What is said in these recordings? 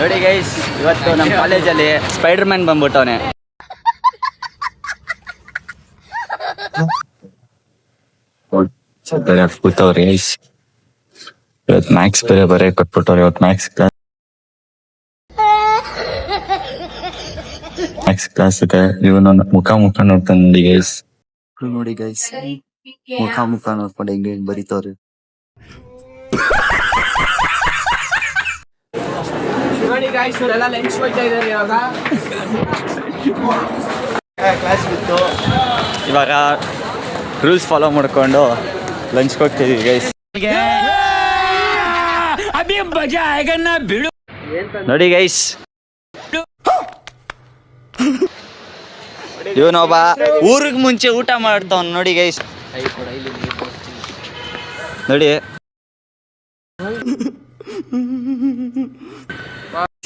ನೋಡಿ ಗೈಸ್, ಇವತ್ತು ನಮ್ಮ ಕಾಲೇಜಲ್ಲಿ ಸ್ಪೈಡರ್ ಮ್ಯಾನ್ ಬಂದ್ಬಿಟ್ಟವನೆ. ಕೂತವ್ರಿ ಗೈಸ್. ಇವತ್ತು ಮ್ಯಾಕ್ಸ್ ಬೇರೆ ಕೊಟ್ಬಿಟ್ಟವ್ರೆ. ಇವತ್ತು ಮ್ಯಾಕ್ಸ್ ಕ್ಲಾಸ್ ಇವನು ಮುಖ ನೋಡ್ತಾನೆ ನೋಡಿ ಗೈಸ್. ನೋಡಿ ಗೈಸ್, ಮುಖ ನೋಡ್ಕೊಂಡು ಹೆಂಗೆ ಬರೀತವ್ರಿ. ನೋಡಿ ಗಾಯ್ಸ್, ಇವರೆಲ್ಲ ಲಂಚ್ ಹೋಗ್ತಾ ಇದ್ದಾರೆ. ಕ್ಲಾಸ್ ಬಿತ್ತು, ಇವಾಗ ರೂಲ್ಸ್ ಫಾಲೋ ಮಾಡ್ಕೊಂಡು ಲಂಚ್ ಹೋಗ್ತಿದೀವಿ ಗೈಸ್. ನೋಡಿ ಗೈಸ್, ಇವನೊಬ್ಬ ಊರಿಗೆ ಮುಂಚೆ ಊಟ ಮಾಡ್ತಾವ್ ನೋಡಿ ಗೈಸ್. ನೋಡಿ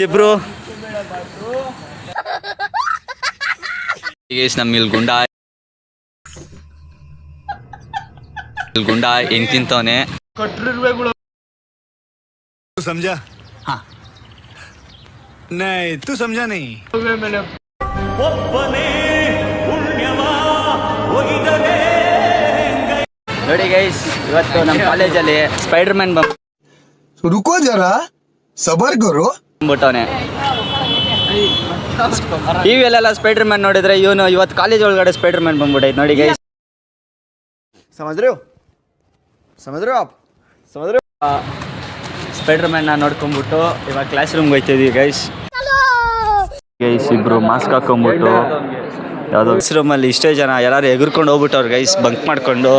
ಇಬ್ರು ಗೈಸ್, ನಮ್ಮ ಇಲ್ಲಿ ಗುಂಡ ಹೆಂಗ್ ತಿಂತವನೆ. समझा? हाँ नहीं, तू समझा नहीं. ನೋಡಿ ಗೈಸ್, ಇವತ್ತು ನಮ್ಮ ಕಾಲೇಜಲ್ಲಿ ಸ್ಪೈಡರ್ ಮ್ಯಾನ್ रुको जरा सबर करो. ಬಂದ್ಬಿಟ್ಟವನೆ. ಟಿವಿಯಲ್ಲೆಲ್ಲ ಸ್ಪೈಡರ್ ಮ್ಯಾನ್ ನೋಡಿದ್ರೆ ಇವನು ಇವತ್ತು ಕಾಲೇಜ್ ಒಳಗಡೆ ಸ್ಪೈಡರ್ ಮ್ಯಾನ್ ಬಂದ್ಬಿಟ್ಟೈತೆ ನೋಡಿ ಗೈಸ್. समझ रहे हो आप? ಸ್ಪೈಡರ್ ಮ್ಯಾನ್ ನೋಡ್ಕೊಂಡ್ಬಿಟ್ಟು ಇವಾಗ ಕ್ಲಾಸ್ ರೂಮ್ಗೆ ಹೋಗ್ತಿದೀವಿ ಗೈಸ್. ಇಬ್ರು ಮಾಸ್ಕ್ ಹಾಕೊಂಡ್ಬಿಟ್ಟು ಯಾವುದೋ ಕ್ಲಾಸ್ ರೂಮಲ್ಲಿ ಇಷ್ಟೇ ಜನ ಎಲ್ಲಾರು ಎಗರ್ಕೊಂಡು ಹೋಗ್ಬಿಟ್ಟವ್ರು ಗೈಸ್, ಬಂಕ್ ಮಾಡ್ಕೊಂಡು.